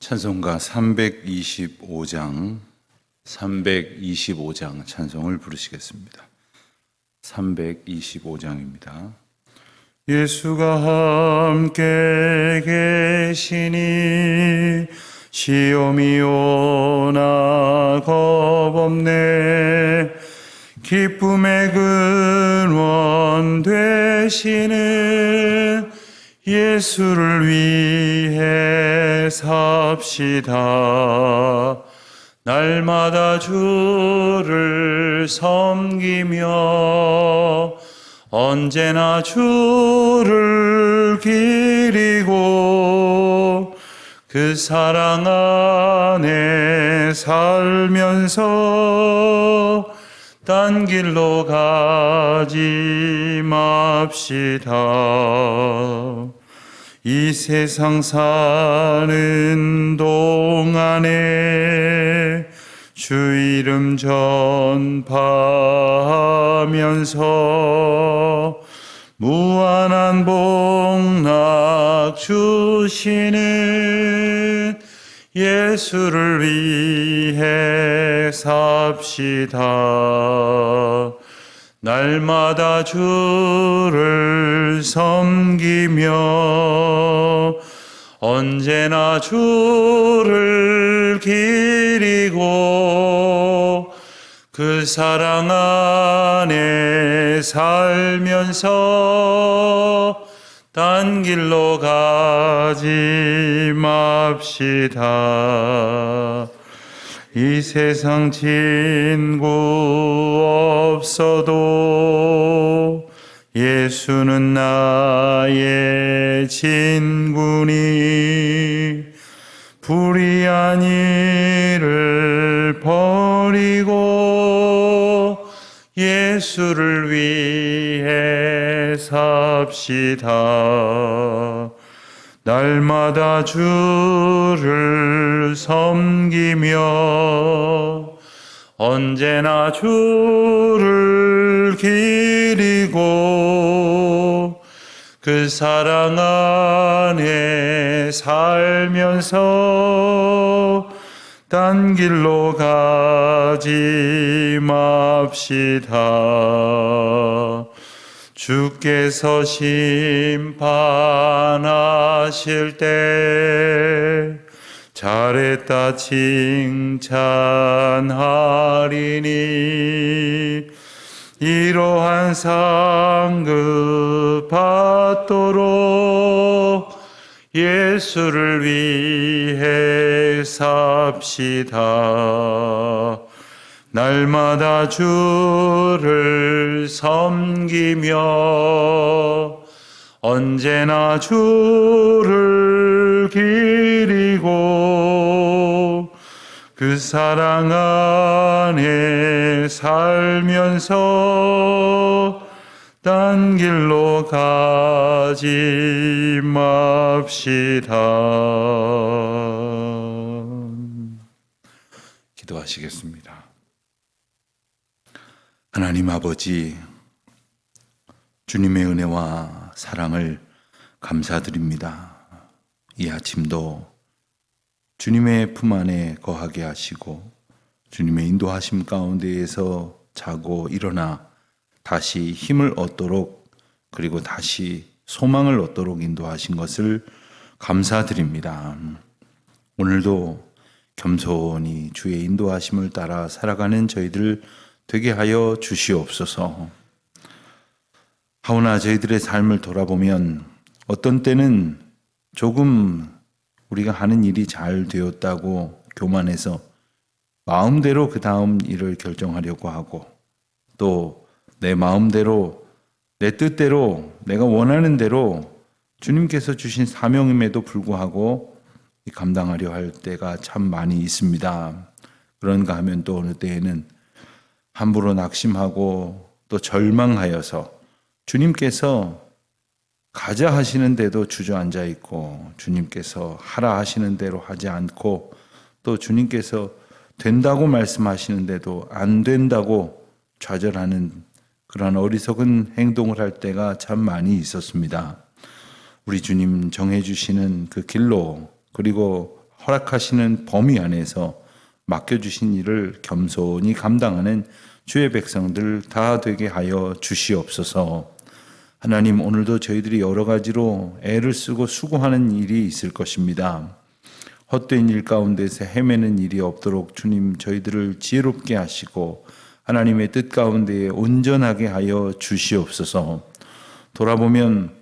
찬송가 325장 찬송을 부르시겠습니다. 325장입니다. 예수가 함께 계시니 시험이 오나 겁없네. 기쁨의 근원 되시는 예수를 위해 삽시다. 날마다 주를 섬기며 언제나 주를 기리고 그 사랑 안에 살면서 딴 길로 가지 맙시다. 이 세상 사는 동안에 주 이름 전파하면서 무한한 복락 주시는 예수를 위해 삽시다. 날마다 주를 섬기며 언제나 주를 기리고 그 사랑 안에 살면서 딴 길로 가지 맙시다. 이 세상 친구 없어도 예수는 나의 친구니 불의한 일을 버리고 예수를 위해 삽시다. 날마다 주를 섬기며 언제나 주를 기리고 그 사랑 안에 살면서 딴 길로 가지 맙시다. 주께서 심판하실 때 잘했다 칭찬하리니 이러한 상급 받도록 예수를 위해 삽시다. 날마다 주를 섬기며 언제나 주를 기리고 그 사랑 안에 살면서 딴 길로 가지 맙시다. 기도하시겠습니다. 하나님 아버지, 주님의 은혜와 사랑을 감사드립니다. 이 아침도 주님의 품 안에 거하게 하시고 주님의 인도하심 가운데에서 자고 일어나 다시 힘을 얻도록 그리고 다시 소망을 얻도록 인도하신 것을 감사드립니다. 오늘도 겸손히 주의 인도하심을 따라 살아가는 저희들 되게 하여 주시옵소서. 하오나 저희들의 삶을 돌아보면 어떤 때는 조금 우리가 하는 일이 잘 되었다고 교만해서 마음대로 그 다음 일을 결정하려고 하고 또 내 마음대로 내 뜻대로 내가 원하는 대로 주님께서 주신 사명임에도 불구하고 감당하려 할 때가 참 많이 있습니다. 그런가 하면 또 어느 때에는 함부로 낙심하고 또 절망하여서 주님께서 가자 하시는데도 주저앉아 있고 주님께서 하라 하시는 대로 하지 않고 또 주님께서 된다고 말씀하시는데도 안 된다고 좌절하는 그런 어리석은 행동을 할 때가 참 많이 있었습니다. 우리 주님 정해주시는 그 길로 그리고 허락하시는 범위 안에서 맡겨주신 일을 겸손히 감당하는 주의 백성들 다 되게 하여 주시옵소서. 하나님, 오늘도 저희들이 여러 가지로 애를 쓰고 수고하는 일이 있을 것입니다. 헛된 일 가운데서 헤매는 일이 없도록 주님 저희들을 지혜롭게 하시고 하나님의 뜻 가운데에 온전하게 하여 주시옵소서. 돌아보면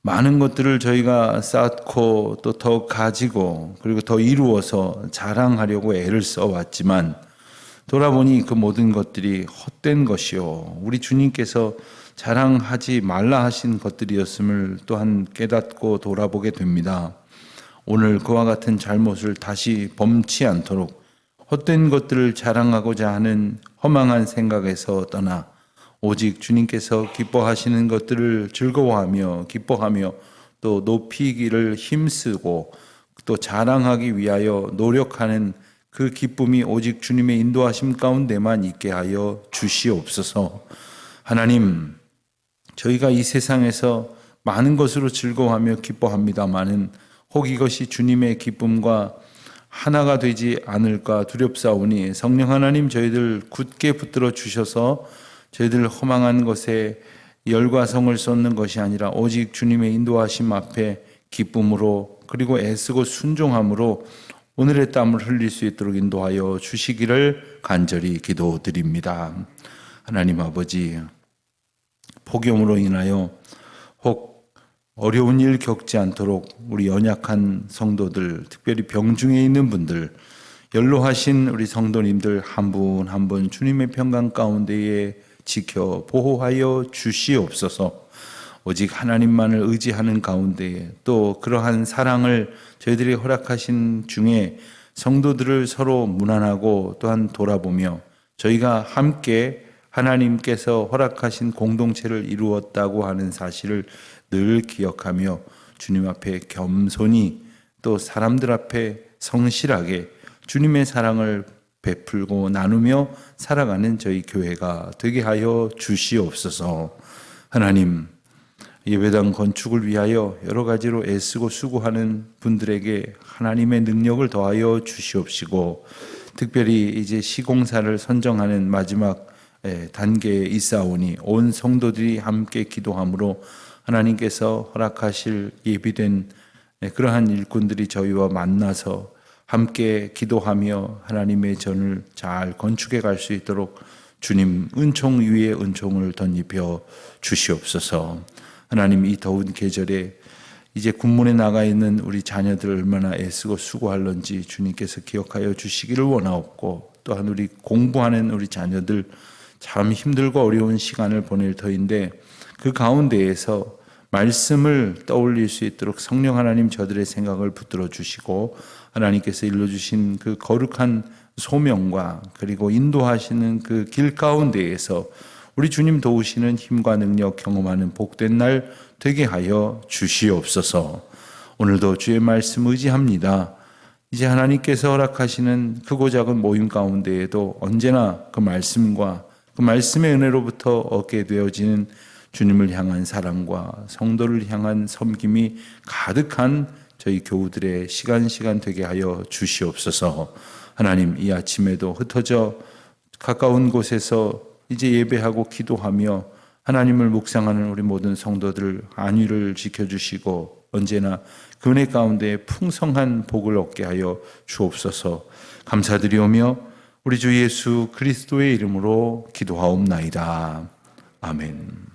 많은 것들을 저희가 쌓고 또 더 가지고 그리고 더 이루어서 자랑하려고 애를 써왔지만 돌아보니 그 모든 것들이 헛된 것이요 우리 주님께서 자랑하지 말라 하신 것들이었음을 또한 깨닫고 돌아보게 됩니다. 오늘 그와 같은 잘못을 다시 범치 않도록 헛된 것들을 자랑하고자 하는 허망한 생각에서 떠나 오직 주님께서 기뻐하시는 것들을 즐거워하며 기뻐하며 또 높이기를 힘쓰고 또 자랑하기 위하여 노력하는 그 기쁨이 오직 주님의 인도하심 가운데만 있게 하여 주시옵소서. 하나님, 저희가 이 세상에서 많은 것으로 즐거워하며 기뻐합니다마는 혹 이것이 주님의 기쁨과 하나가 되지 않을까 두렵사오니 성령 하나님 저희들 굳게 붙들어 주셔서 저희들 허망한 것에 열과 성을 쏟는 것이 아니라 오직 주님의 인도하심 앞에 기쁨으로 그리고 애쓰고 순종함으로 오늘의 땀을 흘릴 수 있도록 인도하여 주시기를 간절히 기도드립니다. 하나님 아버지, 폭염으로 인하여 혹 어려운 일 겪지 않도록 우리 연약한 성도들, 특별히 병중에 있는 분들, 연로하신 우리 성도님들 한 분 한 분 주님의 평강 가운데에 지켜 보호하여 주시옵소서. 오직 하나님만을 의지하는 가운데에 또 그러한 사랑을 저희들이 허락하신 중에 성도들을 서로 무난하고 또한 돌아보며 저희가 함께 하나님께서 허락하신 공동체를 이루었다고 하는 사실을 늘 기억하며 주님 앞에 겸손히 또 사람들 앞에 성실하게 주님의 사랑을 베풀고 나누며 살아가는 저희 교회가 되게 하여 주시옵소서. 하나님, 예배당 건축을 위하여 여러 가지로 애쓰고 수고하는 분들에게 하나님의 능력을 더하여 주시옵시고 특별히 이제 시공사를 선정하는 마지막 단계에 있사오니 온 성도들이 함께 기도함으로 하나님께서 허락하실 예비된 그러한 일꾼들이 저희와 만나서 함께 기도하며 하나님의 전을 잘 건축해 갈 수 있도록 주님 은총 위에 은총을 덧입혀 주시옵소서. 하나님, 이 더운 계절에 이제 군문에 나가 있는 우리 자녀들 얼마나 애쓰고 수고할런지 주님께서 기억하여 주시기를 원하옵고 또한 우리 공부하는 우리 자녀들 참 힘들고 어려운 시간을 보낼 터인데 그 가운데에서 말씀을 떠올릴 수 있도록 성령 하나님 저들의 생각을 붙들어 주시고 하나님께서 일러주신 그 거룩한 소명과 그리고 인도하시는 그 길 가운데에서 우리 주님 도우시는 힘과 능력 경험하는 복된 날 되게 하여 주시옵소서. 오늘도 주의 말씀 의지합니다. 이제 하나님께서 허락하시는 크고 작은 모임 가운데에도 언제나 그 말씀과 그 말씀의 은혜로부터 얻게 되어지는 주님을 향한 사랑과 성도를 향한 섬김이 가득한 저희 교우들의 시간 되게 하여 주시옵소서. 하나님, 이 아침에도 흩어져 가까운 곳에서 이제 예배하고 기도하며 하나님을 묵상하는 우리 모든 성도들 안위를 지켜주시고 언제나 그 은혜 가운데 풍성한 복을 얻게 하여 주옵소서. 감사드리오며 우리 주 예수 그리스도의 이름으로 기도하옵나이다. 아멘.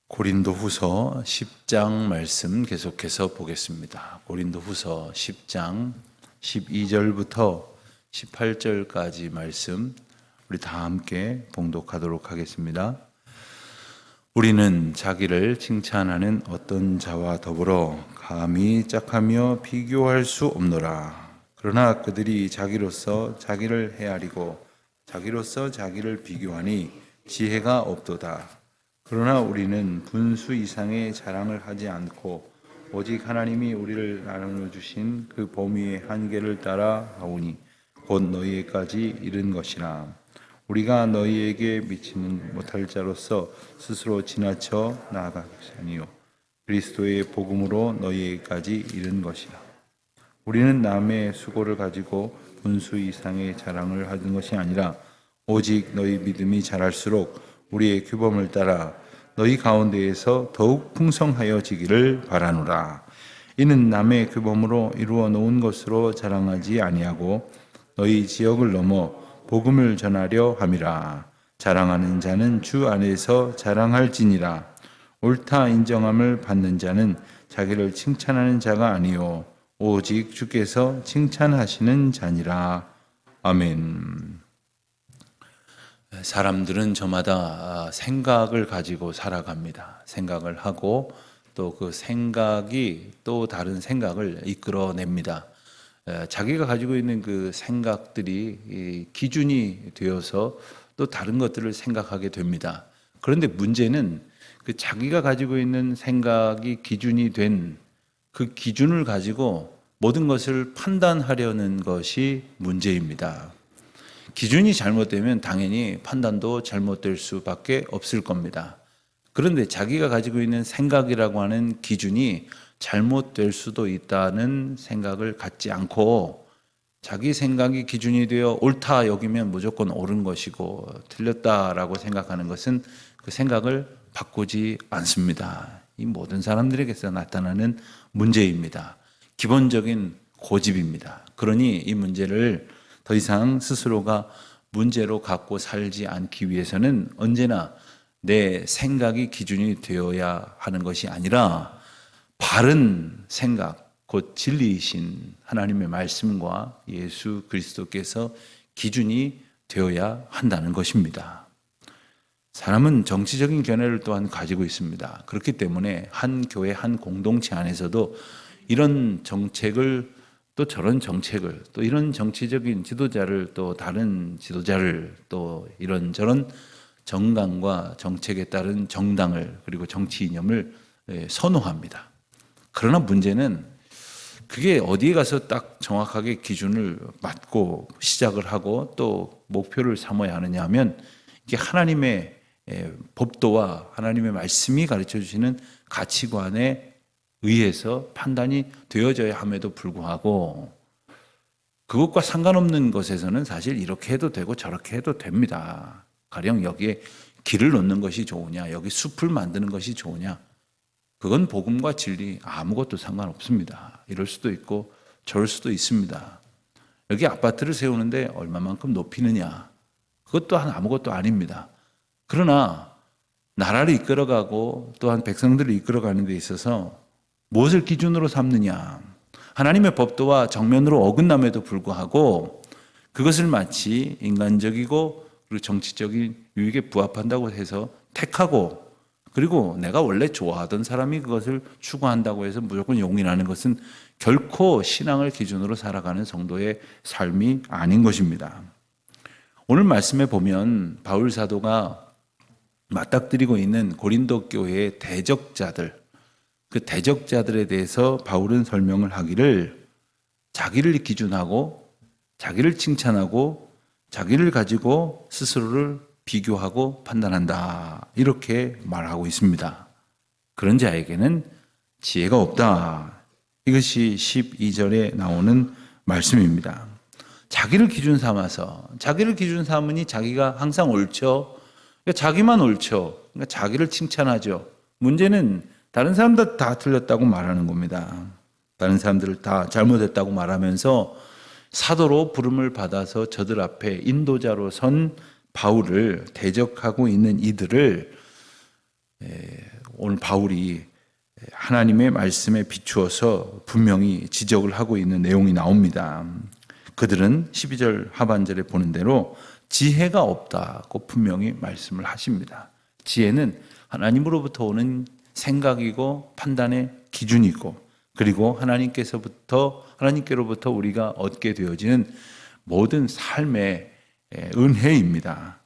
고린도후서 10장 말씀 계속해서 보겠습니다. 고린도후서 10장 12절부터 18절까지 말씀 우리 다 함께 봉독하도록 하겠습니다. 우리는 자기를 칭찬하는 어떤 자와 더불어 감히 짝하며 비교할 수 없노라. 그러나 그들이 자기로서 자기를 헤아리고 자기로서 자기를 비교하니 지혜가 없도다. 그러나 우리는 분수 이상의 자랑을 하지 않고 오직 하나님이 우리를 나눠주신 그 범위의 한계를 따라 하오니 곧 너희에게까지 이른 것이라. 우리가 너희에게 미치는 못할 자로서 스스로 지나쳐 나아가겠으니요. 그리스도의 복음으로 너희에게까지 이른 것이라. 우리는 남의 수고를 가지고 분수 이상의 자랑을 하는 것이 아니라 오직 너희 믿음이 자랄수록 우리의 규범을 따라 너희 가운데에서 더욱 풍성하여지기를 바라노라. 이는 남의 규범으로 이루어 놓은 것으로 자랑하지 아니하고 너희 지역을 넘어 복음을 전하려 함이라. 자랑하는 자는 주 안에서 자랑할지니라. 옳다 인정함을 받는 자는 자기를 칭찬하는 자가 아니요 오직 주께서 칭찬하시는 자니라. 아멘. 사람들은 저마다 생각을 가지고 살아갑니다. 생각을 하고 또 그 생각이 또 다른 생각을 이끌어냅니다. 자기가 가지고 있는 그 생각들이 기준이 되어서 또 다른 것들을 생각하게 됩니다. 그런데 문제는 그 자기가 가지고 있는 생각이 기준이 된 그 기준을 가지고 모든 것을 판단하려는 것이 문제입니다. 기준이 잘못되면 당연히 판단도 잘못될 수밖에 없을 겁니다. 그런데 자기가 가지고 있는 생각이라고 하는 기준이 잘못될 수도 있다는 생각을 갖지 않고 자기 생각이 기준이 되어 옳다 여기면 무조건 옳은 것이고 틀렸다라고 생각하는 것은 그 생각을 바꾸지 않습니다. 이 모든 사람들에게서 나타나는 문제입니다. 기본적인 고집입니다. 그러니 이 문제를 더 이상 스스로가 문제로 갖고 살지 않기 위해서는 언제나 내 생각이 기준이 되어야 하는 것이 아니라 바른 생각, 곧 진리이신 하나님의 말씀과 예수 그리스도께서 기준이 되어야 한다는 것입니다. 사람은 정치적인 견해를 또한 가지고 있습니다. 그렇기 때문에 한 교회, 한 공동체 안에서도 이런 정책을 또 저런 정책을 또 이런 정치적인 지도자를 또 다른 지도자를 또 이런저런 정당과 정책에 따른 정당을 그리고 정치 이념을 선호합니다. 그러나 문제는 그게 어디에 가서 딱 정확하게 기준을 맞고 시작을 하고 또 목표를 삼아야 하느냐 하면 이게 하나님의 법도와 하나님의 말씀이 가르쳐 주시는 가치관에 의해서 판단이 되어져야 함에도 불구하고 그것과 상관없는 것에서는 사실 이렇게 해도 되고 저렇게 해도 됩니다. 가령 여기에 길을 놓는 것이 좋으냐, 여기 숲을 만드는 것이 좋으냐, 그건 복음과 진리 아무것도 상관없습니다. 이럴 수도 있고 저럴 수도 있습니다. 여기 아파트를 세우는데 얼마만큼 높이느냐, 그것 또한 아무것도 아닙니다. 그러나 나라를 이끌어가고 또한 백성들을 이끌어가는 데 있어서 무엇을 기준으로 삼느냐, 하나님의 법도와 정면으로 어긋남에도 불구하고 그것을 마치 인간적이고 그리고 정치적인 유익에 부합한다고 해서 택하고 그리고 내가 원래 좋아하던 사람이 그것을 추구한다고 해서 무조건 용인하는 것은 결코 신앙을 기준으로 살아가는 성도의 삶이 아닌 것입니다. 오늘 말씀에 보면 바울 사도가 맞닥뜨리고 있는 고린도 교회의 대적자들, 그 대적자들에 대해서 바울은 설명을 하기를 자기를 기준하고 자기를 칭찬하고 자기를 가지고 스스로를 비교하고 판단한다, 이렇게 말하고 있습니다. 그런 자에게는 지혜가 없다. 이것이 12절에 나오는 말씀입니다. 자기를 기준 삼아서, 자기를 기준 삼으니 자기가 항상 옳죠. 그러니까 자기만 옳죠. 그러니까 자기를 칭찬하죠. 문제는 다른 사람들 다 틀렸다고 말하는 겁니다. 다른 사람들을 다 잘못했다고 말하면서 사도로 부름을 받아서 저들 앞에 인도자로 선 바울을 대적하고 있는 이들을 오늘 바울이 하나님의 말씀에 비추어서 분명히 지적을 하고 있는 내용이 나옵니다. 그들은 12절 하반절에 보는 대로 지혜가 없다고 분명히 말씀을 하십니다. 지혜는 하나님으로부터 오는 생각이고 판단의 기준이고 그리고 하나님께로부터 우리가 얻게 되어지는 모든 삶의 은혜입니다.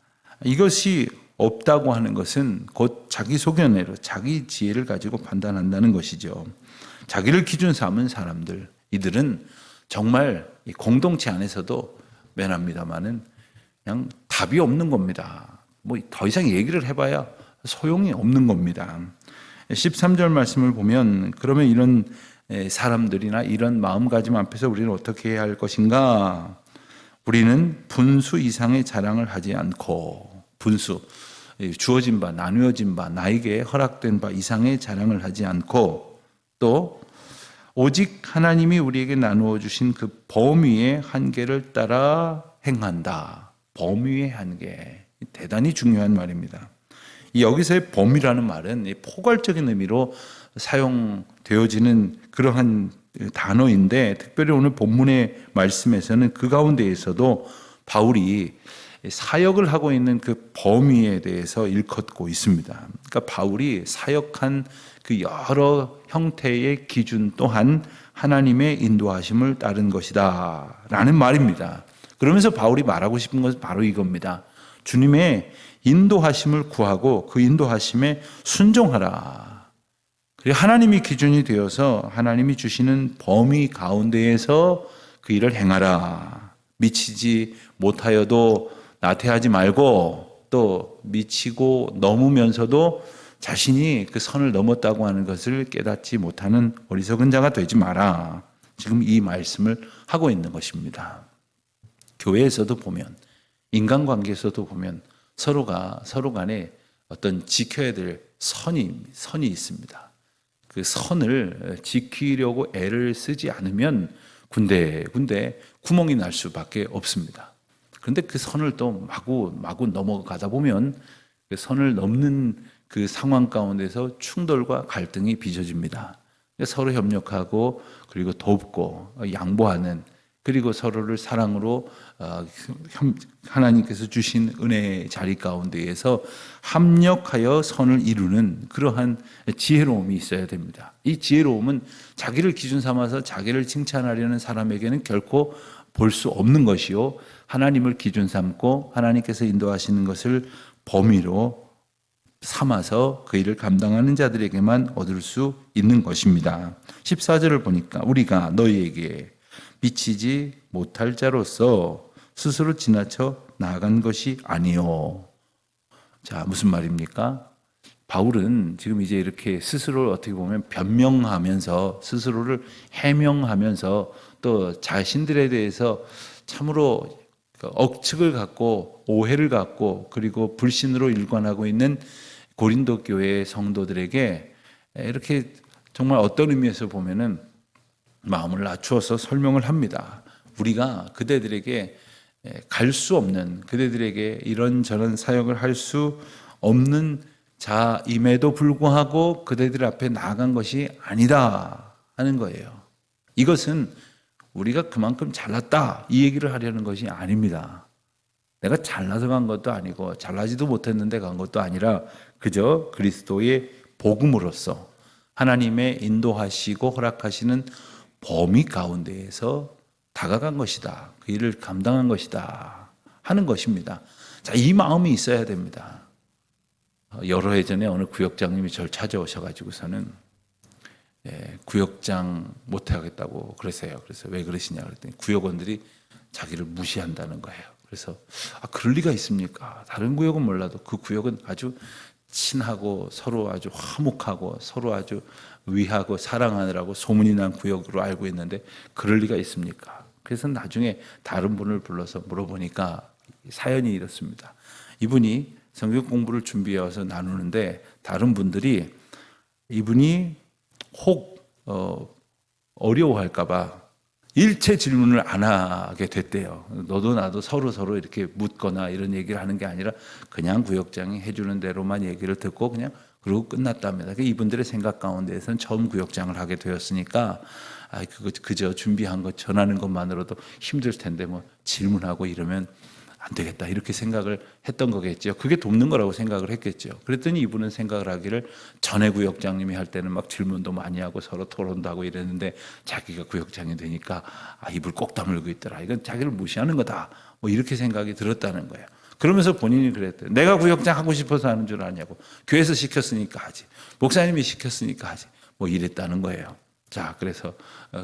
이것이 없다고 하는 것은 곧 자기 소견대로 자기 지혜를 가지고 판단한다는 것이죠. 자기를 기준 삼은 사람들, 이들은 정말 공동체 안에서도 매납니다마는 그냥 답이 없는 겁니다. 뭐 더 이상 얘기를 해봐야 소용이 없는 겁니다. 13절 말씀을 보면 그러면 이런 사람들이나 이런 마음가짐 앞에서 우리는 어떻게 해야 할 것인가? 우리는 분수 이상의 자랑을 하지 않고, 분수, 주어진 바, 나누어진 바, 나에게 허락된 바 이상의 자랑을 하지 않고, 또 오직 하나님이 우리에게 나누어 주신 그 범위의 한계를 따라 행한다. 범위의 한계. 대단히 중요한 말입니다. 여기서의 범위라는 말은 포괄적인 의미로 사용되어지는 그러한 단어인데, 특별히 오늘 본문의 말씀에서는 그 가운데에서도 바울이 사역을 하고 있는 그 범위에 대해서 일컫고 있습니다. 그러니까 바울이 사역한 그 여러 형태의 기준 또한 하나님의 인도하심을 따른 것이다 라는 말입니다. 그러면서 바울이 말하고 싶은 것은 바로 이겁니다. 주님의 인도하심을 구하고 그 인도하심에 순종하라. 그리고 하나님이 기준이 되어서 하나님이 주시는 범위 가운데에서 그 일을 행하라. 미치지 못하여도 나태하지 말고, 또 미치고 넘으면서도 자신이 그 선을 넘었다고 하는 것을 깨닫지 못하는 어리석은 자가 되지 마라. 지금 이 말씀을 하고 있는 것입니다. 교회에서도 보면, 인간관계에서도 보면 서로가 서로 간에 어떤 지켜야 될 선이 있습니다. 그 선을 지키려고 애를 쓰지 않으면 군데군데 구멍이 날 수밖에 없습니다. 그런데 그 선을 또 마구 넘어가다 보면 그 선을 넘는 그 상황 가운데서 충돌과 갈등이 빚어집니다. 서로 협력하고, 그리고 돕고 양보하는, 그리고 서로를 사랑으로 하나님께서 주신 은혜의 자리 가운데에서 합력하여 선을 이루는 그러한 지혜로움이 있어야 됩니다. 이 지혜로움은 자기를 기준 삼아서 자기를 칭찬하려는 사람에게는 결코 볼 수 없는 것이요, 하나님을 기준 삼고 하나님께서 인도하시는 것을 범위로 삼아서 그 일을 감당하는 자들에게만 얻을 수 있는 것입니다. 14절을 보니까 우리가 너희에게 미치지 못할 자로서 스스로 지나쳐 나아간 것이 아니요. 자, 무슨 말입니까? 바울은 지금 이제 이렇게 스스로를 어떻게 보면 변명하면서, 스스로를 해명하면서, 또 자신들에 대해서 참으로 억측을 갖고 오해를 갖고 그리고 불신으로 일관하고 있는 고린도 교회의 성도들에게 이렇게 정말 어떤 의미에서 보면은 마음을 낮추어서 설명을 합니다. 우리가 그대들에게 갈 수 없는, 그대들에게 이런저런 사역을 할 수 없는 자임에도 불구하고 그대들 앞에 나아간 것이 아니다 하는 거예요. 이것은 우리가 그만큼 잘났다 이 얘기를 하려는 것이 아닙니다. 내가 잘나서 간 것도 아니고 잘나지도 못했는데 간 것도 아니라 그저 그리스도의 복음으로서 하나님의 인도하시고 허락하시는 범위 가운데에서 다가간 것이다. 그 일을 감당한 것이다 하는 것입니다. 자, 이 마음이 있어야 됩니다. 여러 해 전에 어느 구역장님이 저를 찾아오셔가지고서는 구역장 못하겠다고 그러세요. 그래서 왜 그러시냐 그랬더니 구역원들이 자기를 무시한다는 거예요. 그래서 그럴 리가 있습니까? 다른 구역은 몰라도 그 구역은 아주 친하고 서로 아주 화목하고 서로 아주 위하고 사랑하느라고 소문이 난 구역으로 알고 있는데 그럴 리가 있습니까? 그래서 나중에 다른 분을 불러서 물어보니까 사연이 이렇습니다. 이분이 성경 공부를 준비해 와서 나누는데 다른 분들이 이분이 혹 어려워할까 봐 일체 질문을 안 하게 됐대요. 너도 나도 서로 이렇게 묻거나 이런 얘기를 하는 게 아니라 그냥 구역장이 해주는 대로만 얘기를 듣고 그냥 그러고 끝났답니다. 이분들의 생각 가운데에서는 처음 구역장을 하게 되었으니까 그저 준비한 것 전하는 것만으로도 힘들 텐데 뭐 질문하고 이러면 안 되겠다 이렇게 생각을 했던 거겠죠. 그게 돕는 거라고 생각을 했겠죠. 그랬더니 이분은 생각을 하기를 전에 구역장님이 할 때는 막 질문도 많이 하고 서로 토론도 하고 이랬는데 자기가 구역장이 되니까 입을 꼭 다물고 있더라. 이건 자기를 무시하는 거다. 뭐 이렇게 생각이 들었다는 거예요. 그러면서 본인이 그랬대요. 내가 구역장 하고 싶어서 하는 줄 아냐고. 교회에서 시켰으니까 하지. 목사님이 시켰으니까 하지. 뭐 이랬다는 거예요. 자, 그래서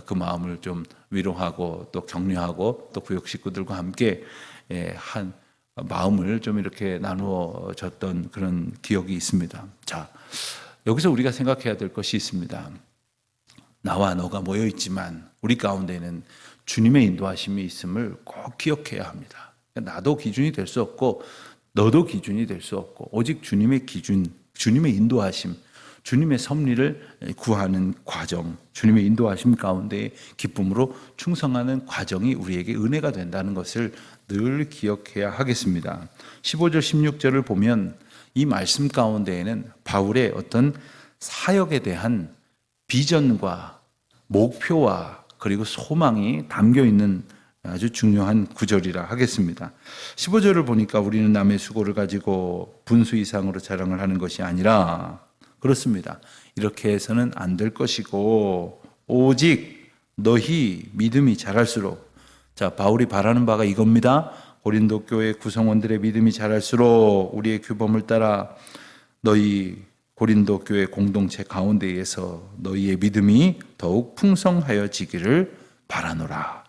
그 마음을 좀 위로하고 또 격려하고 또 구역 식구들과 함께 한 마음을 좀 이렇게 나누어졌던 그런 기억이 있습니다. 자, 여기서 우리가 생각해야 될 것이 있습니다. 나와 너가 모여 있지만 우리 가운데는 주님의 인도하심이 있음을 꼭 기억해야 합니다. 나도 기준이 될 수 없고 너도 기준이 될 수 없고 오직 주님의 기준, 주님의 인도하심, 주님의 섭리를 구하는 과정, 주님의 인도하심 가운데 기쁨으로 충성하는 과정이 우리에게 은혜가 된다는 것을 늘 기억해야 하겠습니다. 15절 16절을 보면 이 말씀 가운데에는 바울의 어떤 사역에 대한 비전과 목표와 그리고 소망이 담겨 있는 아주 중요한 구절이라 하겠습니다. 15절을 보니까 우리는 남의 수고를 가지고 분수 이상으로 자랑을 하는 것이 아니라 그렇습니다. 이렇게 해서는 안 될 것이고 오직 너희 믿음이 자랄수록, 자, 바울이 바라는 바가 이겁니다. 고린도 교회 구성원들의 믿음이 자랄수록 우리의 규범을 따라 너희 고린도 교회 공동체 가운데에서 너희의 믿음이 더욱 풍성하여지기를 바라노라.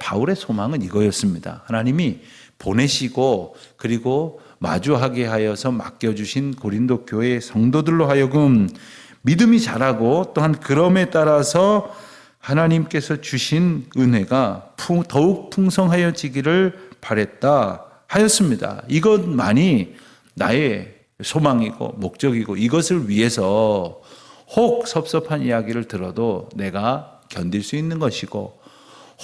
바울의 소망은 이거였습니다. 하나님이 보내시고 그리고 마주하게 하여서 맡겨주신 고린도 교회 성도들로 하여금 믿음이 자라고 또한 그럼에 따라서 하나님께서 주신 은혜가 더욱 풍성하여지기를 바랬다 하였습니다. 이것만이 나의 소망이고 목적이고 이것을 위해서 혹 섭섭한 이야기를 들어도 내가 견딜 수 있는 것이고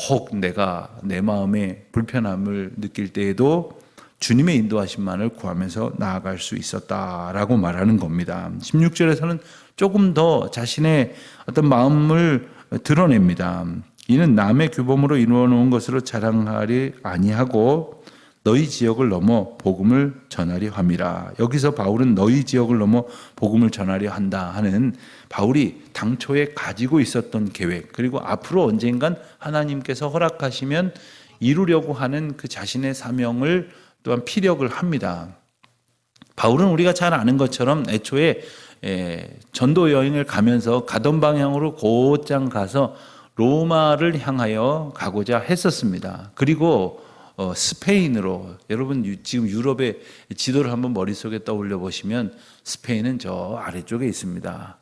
혹 내가 내 마음에 불편함을 느낄 때에도 주님의 인도하심만을 구하면서 나아갈 수 있었다라고 말하는 겁니다. 16절에서는 조금 더 자신의 어떤 마음을 드러냅니다. 이는 남의 규범으로 이루어 놓은 것으로 자랑하리 아니하고 너희 지역을 넘어 복음을 전하려 함이라. 여기서 바울은 너희 지역을 넘어 복음을 전하려 한다 하는 바울이 당초에 가지고 있었던 계획, 그리고 앞으로 언젠간 하나님께서 허락하시면 이루려고 하는 그 자신의 사명을 또한 피력을 합니다. 바울은 우리가 잘 아는 것처럼 애초에 전도 여행을 가면서 가던 방향으로 곧장 가서 로마를 향하여 가고자 했었습니다. 그리고 스페인으로, 여러분 지금 유럽의 지도를 한번 머릿속에 떠올려 보시면 스페인은 저 아래쪽에 있습니다.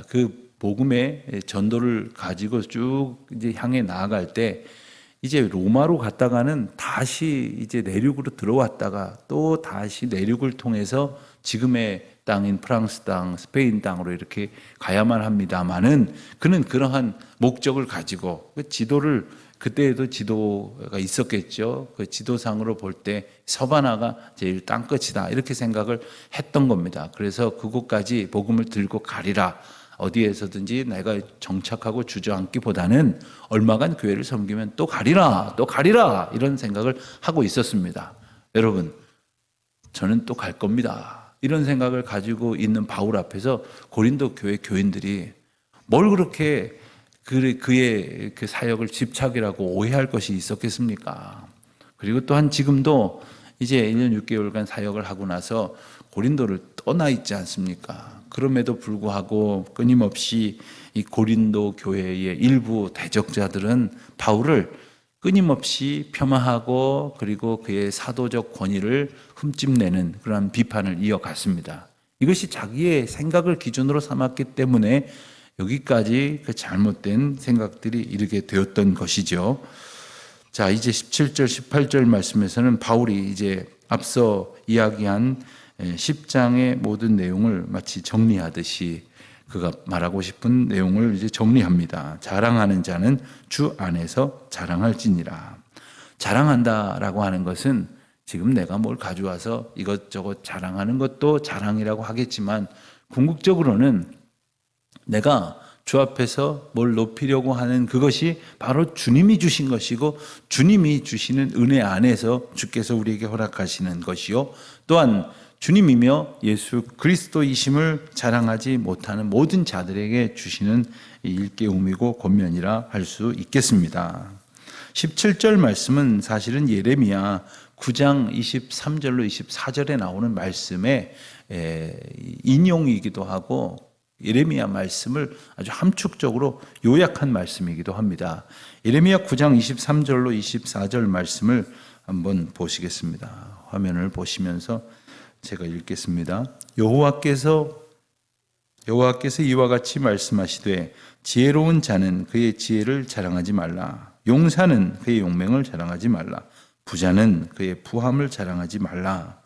그 복음의 전도를 가지고 쭉 이제 향해 나아갈 때 이제 로마로 갔다가는 다시 이제 내륙으로 들어왔다가 또 다시 내륙을 통해서 지금의 땅인 프랑스 땅, 스페인 땅으로 이렇게 가야만 합니다만은 그는 그러한 목적을 가지고 지도를, 그때에도 지도가 있었겠죠. 그 지도상으로 볼 때 서바나가 제일 땅끝이다 이렇게 생각을 했던 겁니다. 그래서 그곳까지 복음을 들고 가리라. 어디에서든지 내가 정착하고 주저앉기보다는 얼마간 교회를 섬기면 또 가리라 이런 생각을 하고 있었습니다. 여러분, 저는 또 갈 겁니다. 이런 생각을 가지고 있는 바울 앞에서 고린도 교회 교인들이 뭘 그렇게 그의 그 사역을 집착이라고 오해할 것이 있었겠습니까? 그리고 또한 지금도 이제 1년 6개월간 사역을 하고 나서 고린도를 떠나 있지 않습니까? 그럼에도 불구하고 끊임없이 이 고린도 교회의 일부 대적자들은 바울을 끊임없이 폄하하고 그리고 그의 사도적 권위를 흠집내는 그러한 비판을 이어갔습니다. 이것이 자기의 생각을 기준으로 삼았기 때문에 여기까지 그 잘못된 생각들이 이르게 되었던 것이죠. 자, 이제 17절, 18절 말씀에서는 바울이 이제 앞서 이야기한 10장의 모든 내용을 마치 정리하듯이 그가 말하고 싶은 내용을 이제 정리합니다. 자랑하는 자는 주 안에서 자랑할지니라. 자랑한다라고 하는 것은 지금 내가 뭘 가져와서 이것저것 자랑하는 것도 자랑이라고 하겠지만 궁극적으로는 내가 주 앞에서 뭘 높이려고 하는 그것이 바로 주님이 주신 것이고 주님이 주시는 은혜 안에서 주께서 우리에게 허락하시는 것이요, 또한 주님이며 예수 그리스도이심을 자랑하지 못하는 모든 자들에게 주시는 일깨움이고 권면이라 할 수 있겠습니다. 17절 말씀은 사실은 예레미야 9장 23절로 24절에 나오는 말씀의 인용이기도 하고 예레미야 말씀을 아주 함축적으로 요약한 말씀이기도 합니다. 예레미야 9장 23절로 24절 말씀을 한번 보시겠습니다. 화면을 보시면서 제가 읽겠습니다. 여호와께서 여호와께서 이와 같이 말씀하시되 지혜로운 자는 그의 지혜를 자랑하지 말라. 용사는 그의 용맹을 자랑하지 말라. 부자는 그의 부함을 자랑하지 말라.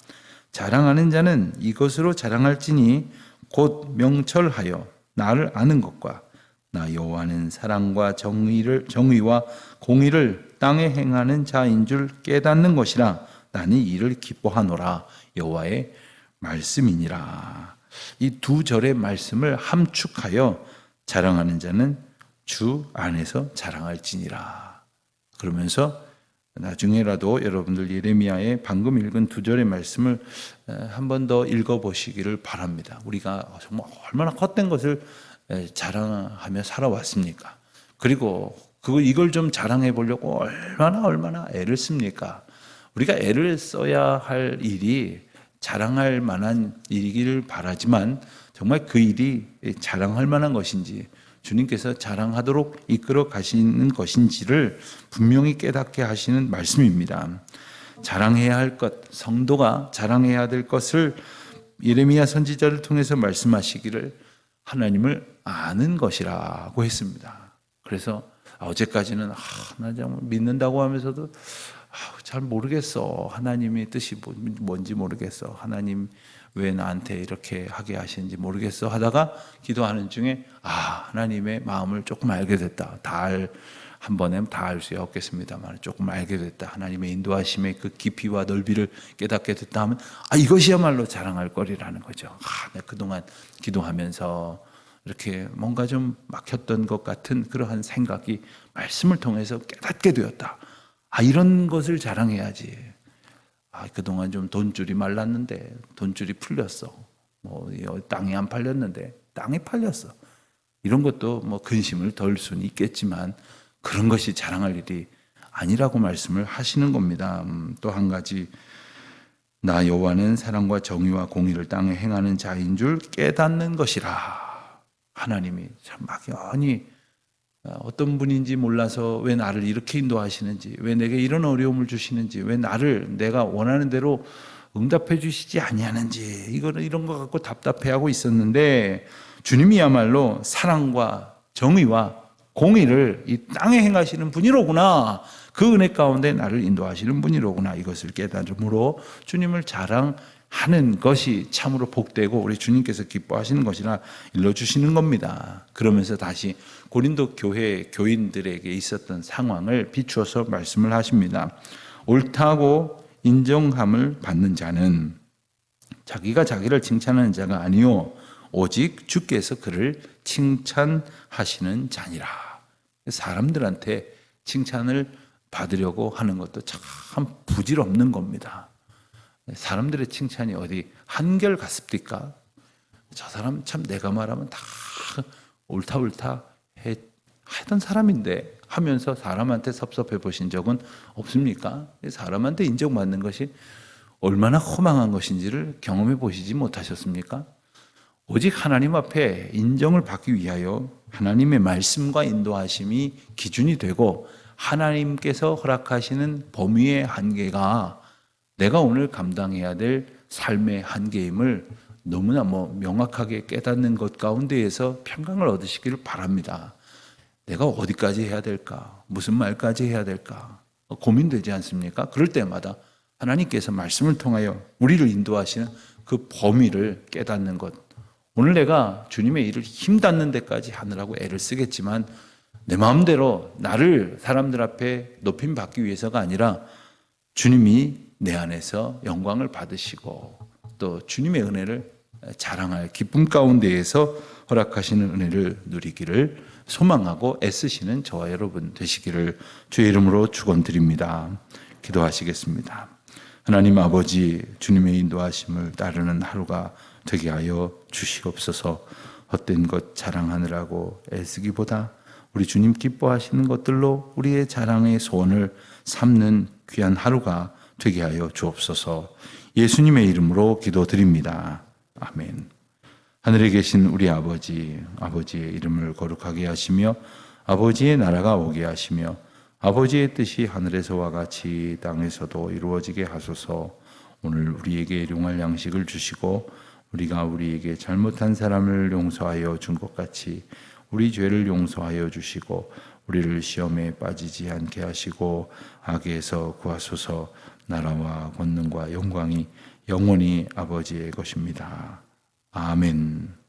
자랑하는 자는 이것으로 자랑할지니 곧 명철하여 나를 아는 것과 나 여호와는 사랑과 정의와 공의를 땅에 행하는 자인 줄 깨닫는 것이라. 나는 이를 기뻐하노라. 여호와의 말씀이니라. 이 두 절의 말씀을 함축하여 자랑하는 자는 주 안에서 자랑할지니라. 그러면서 나중에라도 여러분들 예레미야의 방금 읽은 두 절의 말씀을 한 번 더 읽어보시기를 바랍니다. 우리가 정말 얼마나 헛된 것을 자랑하며 살아왔습니까? 그리고 이걸 좀 자랑해 보려고 얼마나 애를 씁니까? 우리가 애를 써야 할 일이 자랑할 만한 일이기를 바라지만 정말 그 일이 자랑할 만한 것인지 주님께서 자랑하도록 이끌어 가시는 것인지를 분명히 깨닫게 하시는 말씀입니다. 자랑해야 할 것, 성도가 자랑해야 될 것을 예레미야 선지자를 통해서 말씀하시기를 하나님을 아는 것이라고 했습니다. 그래서 어제까지는 나 정말 믿는다고 하면서도 잘 모르겠어. 하나님의 뜻이 뭔지 모르겠어. 하나님 왜 나한테 이렇게 하게 하시는지 모르겠어 하다가 기도하는 중에 하나님의 마음을 조금 알게 됐다. 한 번에 다 알 수 없겠습니다만 조금 알게 됐다. 하나님의 인도하심의 그 깊이와 넓이를 깨닫게 됐다 하면 이것이야말로 자랑할 거리라는 거죠. 내가 그동안 기도하면서 이렇게 뭔가 좀 막혔던 것 같은 그러한 생각이 말씀을 통해서 깨닫게 되었다. 이런 것을 자랑해야지. 그동안 좀 돈줄이 말랐는데 돈줄이 풀렸어. 땅이 안 팔렸는데 땅이 팔렸어. 이런 것도 근심을 덜 수는 있겠지만 그런 것이 자랑할 일이 아니라고 말씀을 하시는 겁니다. 또 한 가지, 나 여호와는 사랑과 정의와 공의를 땅에 행하는 자인 줄 깨닫는 것이라. 하나님이 참 막연히 어떤 분인지 몰라서 왜 나를 이렇게 인도하시는지, 왜 내게 이런 어려움을 주시는지, 왜 내가 원하는 대로 응답해 주시지 아니하는지, 이런 거 갖고 답답해하고 있었는데 주님이야말로 사랑과 정의와 공의를 이 땅에 행하시는 분이로구나. 그 은혜 가운데 나를 인도하시는 분이로구나. 이것을 깨달음으로 주님을 자랑하는 것이 참으로 복되고 우리 주님께서 기뻐하시는 것이라 일러주시는 겁니다. 그러면서 다시 고린도 교회 교인들에게 있었던 상황을 비추어서 말씀을 하십니다. 옳다고 인정함을 받는 자는 자기가 자기를 칭찬하는 자가 아니요 오직 주께서 그를 칭찬하시는 자니라. 사람들한테 칭찬을 받으려고 하는 것도 참 부질없는 겁니다. 사람들의 칭찬이 어디 한결같습니까? 저 사람 참 내가 말하면 다 옳다 하던 사람인데 하면서 사람한테 섭섭해 보신 적은 없습니까? 사람한테 인정받는 것이 얼마나 허망한 것인지를 경험해 보시지 못하셨습니까? 오직 하나님 앞에 인정을 받기 위하여 하나님의 말씀과 인도하심이 기준이 되고 하나님께서 허락하시는 범위의 한계가 내가 오늘 감당해야 될 삶의 한계임을 너무나 명확하게 깨닫는 것 가운데에서 평강을 얻으시기를 바랍니다. 내가 어디까지 해야 될까? 무슨 말까지 해야 될까? 고민되지 않습니까? 그럴 때마다 하나님께서 말씀을 통하여 우리를 인도하시는 그 범위를 깨닫는 것. 오늘 내가 주님의 일을 힘닿는 데까지 하느라고 애를 쓰겠지만 내 마음대로 나를 사람들 앞에 높임 받기 위해서가 아니라 주님이 내 안에서 영광을 받으시고 또 주님의 은혜를 자랑할 기쁨 가운데에서 허락하시는 은혜를 누리기를 소망하고 애쓰시는 저와 여러분 되시기를 주의 이름으로 축원드립니다. 기도하시겠습니다. 하나님 아버지, 주님의 인도하심을 따르는 하루가 되게 하여 주시옵소서. 헛된 것 자랑하느라고 애쓰기보다 우리 주님 기뻐하시는 것들로 우리의 자랑의 소원을 삼는 귀한 하루가 되게 하여 주옵소서. 예수님의 이름으로 기도드립니다. 아멘. 하늘에 계신 우리 아버지, 아버지의 이름을 거룩하게 하시며 아버지의 나라가 오게 하시며 아버지의 뜻이 하늘에서와 같이 땅에서도 이루어지게 하소서. 오늘 우리에게 일용할 양식을 주시고 우리가 우리에게 잘못한 사람을 용서하여 준 것 같이 우리 죄를 용서하여 주시고 우리를 시험에 빠지지 않게 하시고 악에서 구하소서. 나라와 권능과 영광이 영원히 아버지의 것입니다. 아멘.